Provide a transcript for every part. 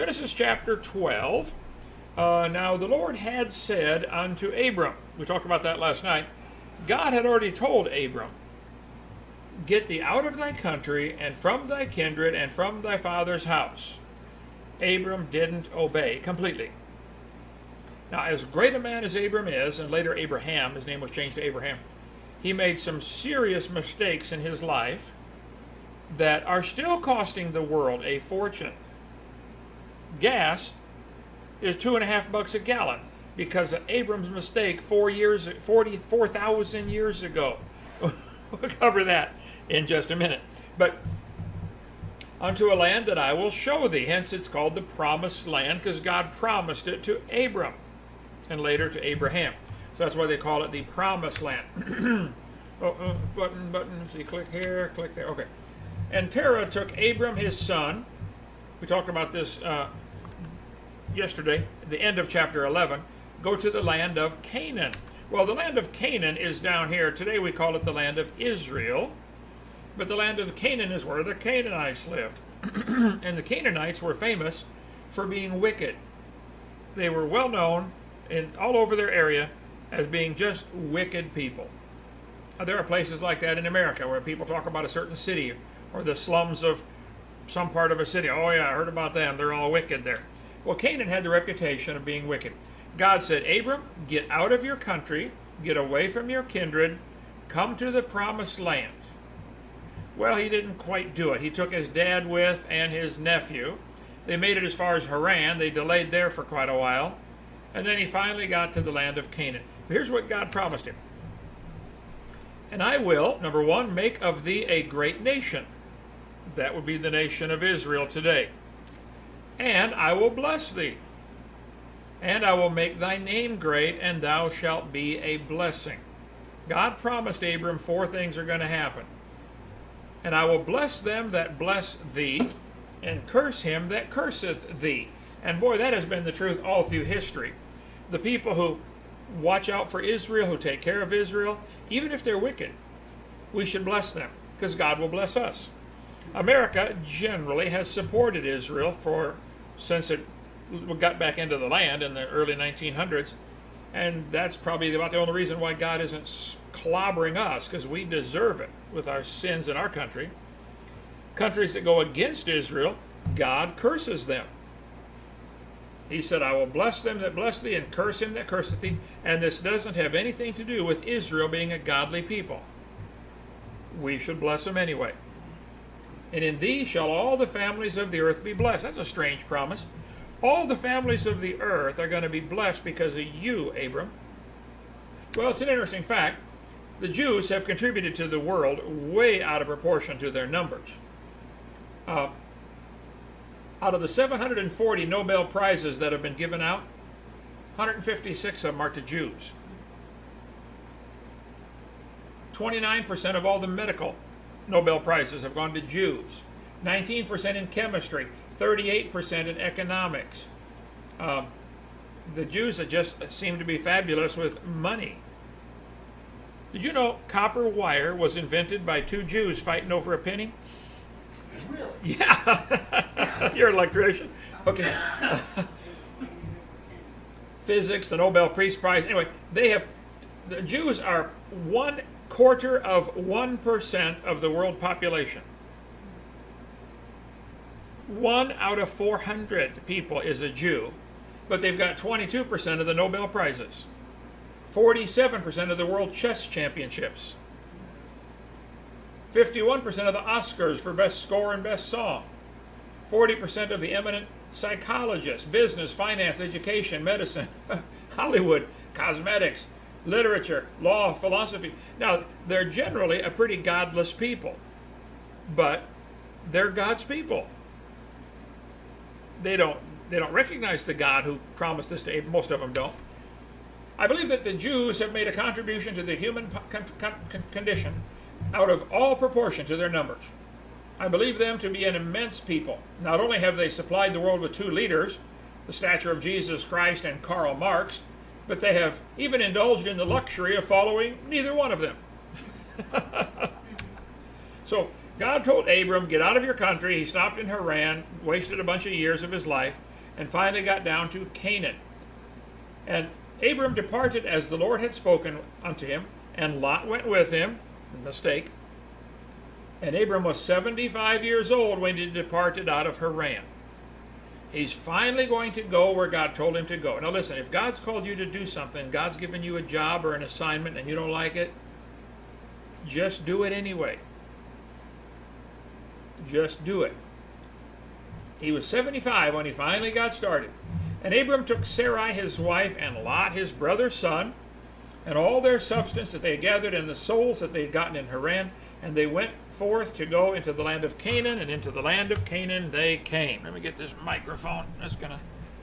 Genesis chapter 12. Now the Lord had said unto Abram, we talked about that last night, God had already told Abram, get thee out of thy country, and from thy kindred, and from thy father's house. Abram didn't obey completely. Now, as great a man as Abram is, and later Abraham, his name was changed to Abraham, he made some serious mistakes in his life that are still costing the world a fortune. Gas is $2.50 a gallon because of Abram's mistake 44,000 years ago. We'll cover that in just a minute. But unto a land that I will show thee. Hence it's called the promised land, because God promised it to Abram and later to Abraham. So that's why they call it the promised land. Button. See, click here, click there. Okay. And Terah took Abram his son. We talked about this yesterday, the end of chapter 11. Go to the land of Canaan. Well, the land of Canaan is down here. Today we call it the land of Israel. But the land of Canaan is where the Canaanites lived. And the Canaanites were famous for being wicked. They were well known all over their area as being just wicked people. There are places like that in America where people talk about a certain city or the slums of some part of a city. Oh yeah, I heard about them. They're all wicked there. Well, Canaan had the reputation of being wicked. God said, Abram, get out of your country, get away from your kindred, come to the promised land. Well, he didn't quite do it. He took his dad with and his nephew. They made it as far as Haran. They delayed there for quite a while. And then he finally got to the land of Canaan. Here's what God promised him. And I will, number one, make of thee a great nation. That would be the nation of Israel today. And I will bless thee. And I will make thy name great, and thou shalt be a blessing. God promised Abram 4 things are going to happen. And I will bless them that bless thee, and curse him that curseth thee. And boy, that has been the truth all through history. The people who watch out for Israel, who take care of Israel, even if they're wicked, we should bless them, because God will bless us. America generally has supported Israel since it got back into the land in the early 1900s, and that's probably about the only reason why God isn't clobbering us, because we deserve it with our sins in our country. Countries that go against Israel, God curses them. He said, I will bless them that bless thee, and curse him that curseth thee. And this doesn't have anything to do with Israel being a godly people. We should bless them anyway. And in thee shall all the families of the earth be blessed. That's a strange promise. All the families of the earth are going to be blessed because of you, Abram. Well, it's an interesting fact. The Jews have contributed to the world way out of proportion to their numbers. Out of the 740 Nobel Prizes that have been given out, 156 of them are to Jews. 29% of all the medical Nobel Prizes have gone to Jews. 19% in chemistry, 38% in economics. The Jews just seem to be fabulous with money. Did you know copper wire was invented by 2 Jews fighting over a penny? Really? Yeah. You're an electrician. Okay. Physics, the Nobel Peace Prize. Anyway, the Jews are 1/4% of the world population. 1 out of 400 people is a Jew, but they've got 22% of the Nobel Prizes, 47% of the World Chess Championships, 51% of the Oscars for Best Score and Best Song, 40% of the eminent psychologists, business, finance, education, medicine, Hollywood, cosmetics, literature, law, philosophy. Now, they're generally a pretty godless people, but they're God's people. They don't recognize the God who promised this to Abraham. Most of them don't. I believe that the Jews have made a contribution to the human condition out of all proportion to their numbers. I believe them to be an immense people. Not only have they supplied the world with 2 leaders, the stature of Jesus Christ and Karl Marx, but they have even indulged in the luxury of following neither one of them. So God told Abram, get out of your country. He stopped in Haran, wasted a bunch of years of his life. and finally got down to Canaan. And Abram departed as the Lord had spoken unto him, and Lot went with him. Mistake. And Abram was 75 years old when he departed out of Haran. He's finally going to go where God told him to go. Now listen, if God's called you to do something, God's given you a job or an assignment and you don't like it, just do it anyway. Just do it. He was 75 when he finally got started. And Abram took Sarai his wife and Lot his brother's son and all their substance that they had gathered and the souls that they had gotten in Haran, and they went forth to go into the land of Canaan, and into the land of Canaan they came. Let me get this microphone. That's going to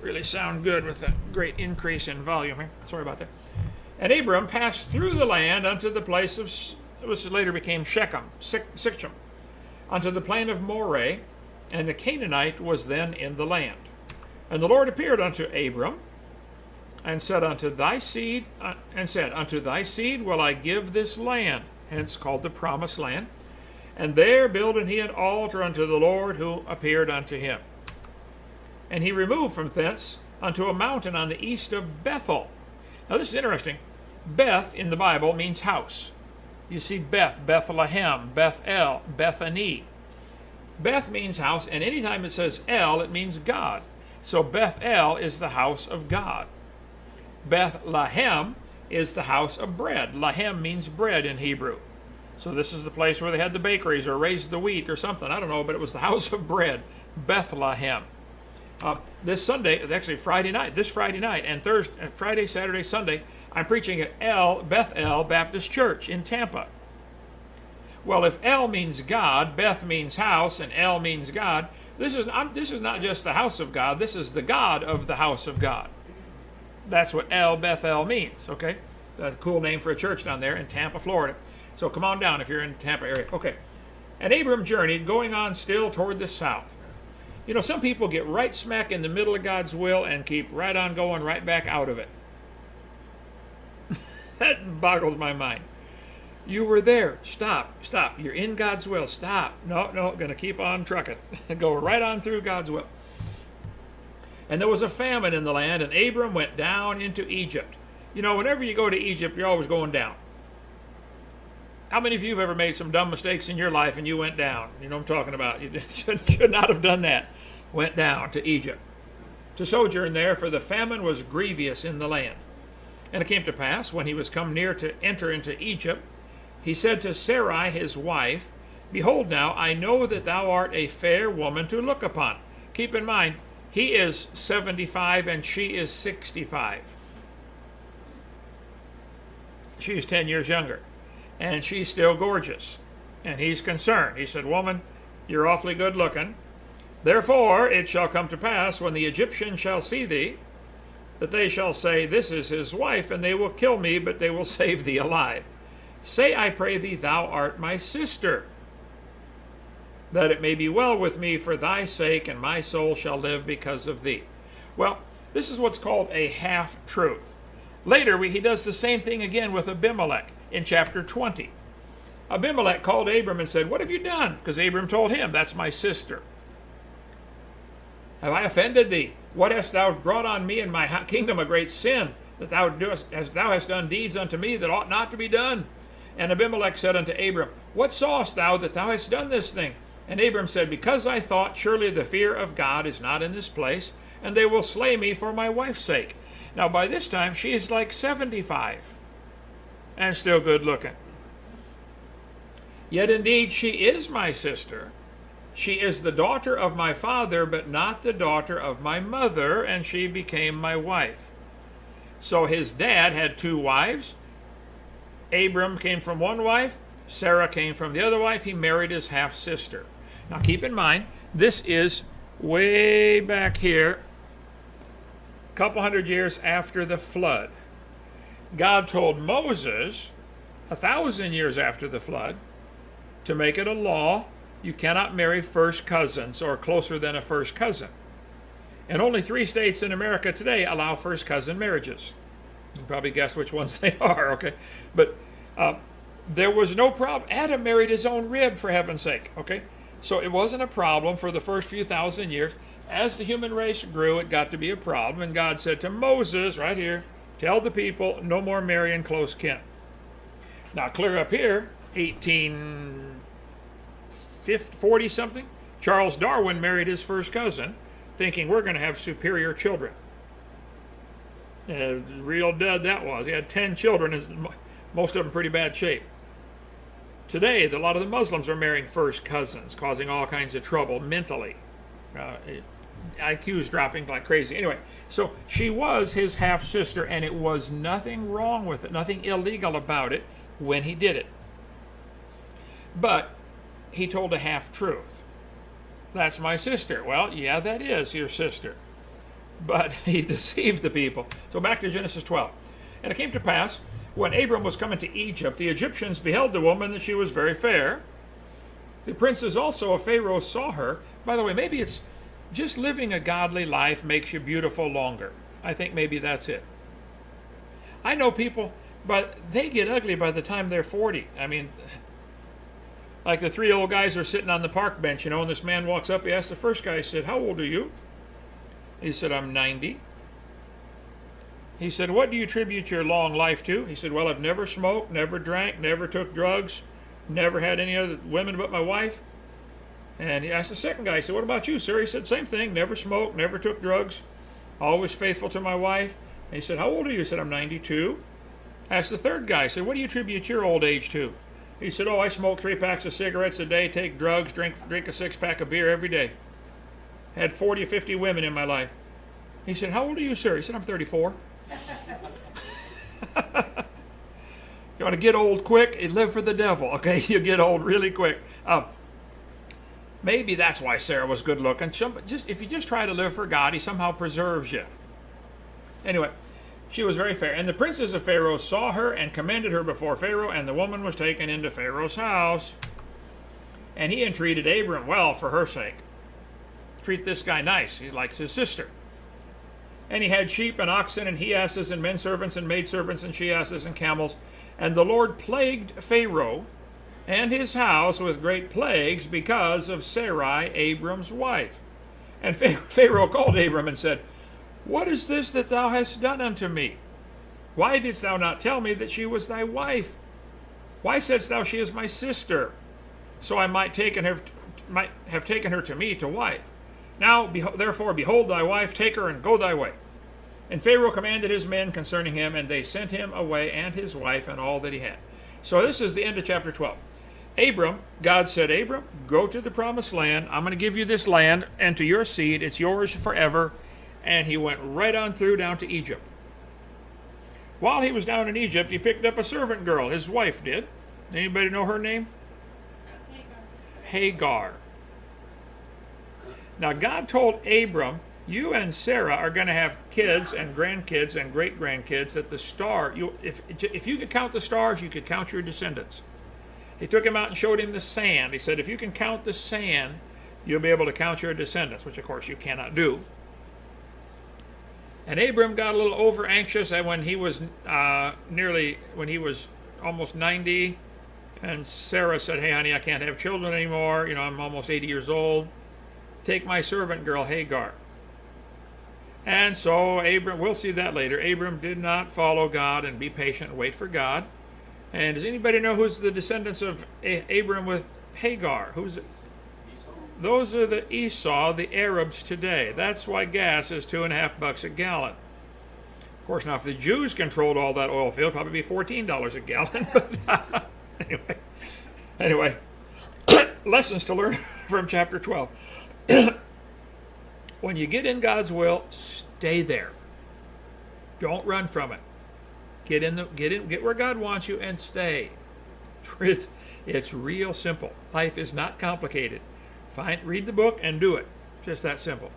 really sound good with a great increase in volume here. Sorry about that. And Abram passed through the land unto the place of, which later became Shechem, unto the plain of Moreh, and the Canaanite was then in the land. And the Lord appeared unto Abram, and said unto thy seed, unto thy seed will I give this land, hence called the promised land. And there builded he an altar unto the Lord who appeared unto him. And he removed from thence unto a mountain on the east of Bethel. Now this is interesting. Beth in the Bible means house. You see Beth, Bethlehem, Bethel, Bethany. Beth means house, and anytime it says El, it means God. So Bethel is the house of God. Bethlehem is the house of bread. Lahem means bread in Hebrew. So this is the place where they had the bakeries or raised the wheat or something. I don't know, but it was the house of bread. Bethlehem. This Sunday, actually Friday night, and Thursday, Friday, Saturday, Sunday, I'm preaching at Bethel Baptist Church in Tampa. Well, if El means God, Beth means house, and El means God, this is not just the house of God, this is the God of the house of God. That's what El Bethel means, okay? That's a cool name for a church down there in Tampa, Florida. So come on down if you're in the Tampa area. Okay. And Abram journeyed, going on still toward the south. You know, some people get right smack in the middle of God's will and keep right on going right back out of it. That boggles my mind. You were there. Stop. You're in God's will. Stop. No, going to keep on trucking. Go right on through God's will. And there was a famine in the land, and Abram went down into Egypt. You know, whenever you go to Egypt, you're always going down. How many of you have ever made some dumb mistakes in your life and you went down? You know what I'm talking about. You should not have done that. Went down to Egypt to sojourn there, for the famine was grievous in the land. And it came to pass, when he was come near to enter into Egypt, he said to Sarai his wife, Behold now, I know that thou art a fair woman to look upon. Keep in mind, he is 75 and she is 65. She's 10 years younger. And she's still gorgeous. And he's concerned. He said, Woman, you're awfully good looking. Therefore it shall come to pass, when the Egyptians shall see thee, that they shall say, This is his wife, and they will kill me, but they will save thee alive. Say, I pray thee, thou art my sister, that it may be well with me for thy sake, and my soul shall live because of thee. Well, this is what's called a half-truth. Later, he does the same thing again with Abimelech in chapter 20. Abimelech called Abram and said, What have you done? Because Abram told him, That's my sister. Have I offended thee? What hast thou brought on me and my kingdom a great sin, that thou hast done deeds unto me that ought not to be done? And Abimelech said unto Abram, What sawest thou that thou hast done this thing? And Abram said, Because I thought, surely the fear of God is not in this place, and they will slay me for my wife's sake. Now by this time she is like 75, and still good looking. Yet indeed she is my sister. She is the daughter of my father, but not the daughter of my mother, and she became my wife. So his dad had two wives. Abram came from one wife, Sarah came from the other wife. He married his half-sister. Now keep in mind, this is way back here, a couple hundred years after the flood. God told Moses, 1,000 years after the flood, to make it a law, you cannot marry first cousins or closer than a first cousin. And only 3 states in America today allow first cousin marriages. You can probably guess which ones they are, okay? But there was no problem. Adam married his own rib, for heaven's sake, okay? So it wasn't a problem for the first few thousand years. As the human race grew, it got to be a problem, and God said to Moses, right here, tell the people, no more marrying close kin. Now, clear up here, 1840 something, Charles Darwin married his first cousin, thinking we're going to have superior children. Real dead that was. He had 10 children, most of them pretty bad shape. Today, a lot of the Muslims are marrying first cousins, causing all kinds of trouble mentally. IQ's dropping like crazy. Anyway, so she was his half-sister, and it was nothing wrong with it, nothing illegal about it when he did it. But he told a half-truth. That's my sister. Well, yeah, that is your sister. But he deceived the people. So back to Genesis 12. And it came to pass, when Abram was coming to Egypt, the Egyptians beheld the woman, that she was very fair. The princes also of Pharaoh saw her. By the way, maybe it's just living a godly life makes you beautiful longer. I think maybe that's it. I know people, but they get ugly by the time they're 40. I mean, like the 3 old guys are sitting on the park bench, and this man walks up. He asked the first guy, he said, how old are you? He said, I'm 90. He said, what do you attribute your long life to? He said, well, I've never smoked, never drank, never took drugs, never had any other women but my wife. And he asked the second guy, he said, what about you, sir? He said, same thing, never smoked, never took drugs, always faithful to my wife. And he said, how old are you? He said, I'm 92. Asked the third guy, he said, what do you attribute your old age to? He said, oh, I smoke 3 packs of cigarettes a day, take drugs, drink a 6-pack of beer every day. Had 40 or 50 women in my life. He said, how old are you, sir? He said, I'm 34. You want to get old quick? You live for the devil, okay? You get old really quick. Maybe that's why Sarah was good looking. If you just try to live for God, he somehow preserves you. Anyway, she was very fair. And the princes of Pharaoh saw her and commended her before Pharaoh, and the woman was taken into Pharaoh's house. And he entreated Abram well for her sake. Treat this guy nice. He likes his sister. And he had sheep and oxen and he-asses and men servants and maidservants and she-asses and camels. And the Lord plagued Pharaoh and his house with great plagues because of Sarai, Abram's wife. And Pharaoh called Abram and said, what is this that thou hast done unto me? Why didst thou not tell me that she was thy wife? Why saidst thou, she is my sister? So I might have taken her to me to wife. Now, therefore, behold thy wife, take her and go thy way. And Pharaoh commanded his men concerning him, and they sent him away and his wife and all that he had. So this is the end of chapter 12. Abram, God said, Abram, go to the promised land. I'm going to give you this land and to your seed. It's yours forever. And he went right on through down to Egypt. While he was down in Egypt, he picked up a servant girl. His wife did. Anybody know her name? Hagar. Now God told Abram, you and Sarah are going to have kids and grandkids and great-grandkids at the star. If you could count the stars, you could count your descendants. He took him out and showed him the sand. He said, if you can count the sand, you'll be able to count your descendants, which of course you cannot do. And Abram got a little over anxious when he was almost 90, and Sarah said, hey honey, I can't have children anymore. I'm almost 80 years old. Take my servant girl Hagar. And so Abram, we'll see that later. Abram did not follow God and be patient and wait for God. And does anybody know who's the descendants of Abram with Hagar? Who's it? Esau. Those are the Esau, the Arabs today. That's why gas is $2.50 a gallon. Of course, now if the Jews controlled all that oil field, it'd probably be $14 a gallon. But anyway, lessons to learn from chapter 12. When you get in God's will, stay there. Don't run from it. Get where God wants you and stay. It's real simple. Life is not complicated. Read the book and do it. Just that simple.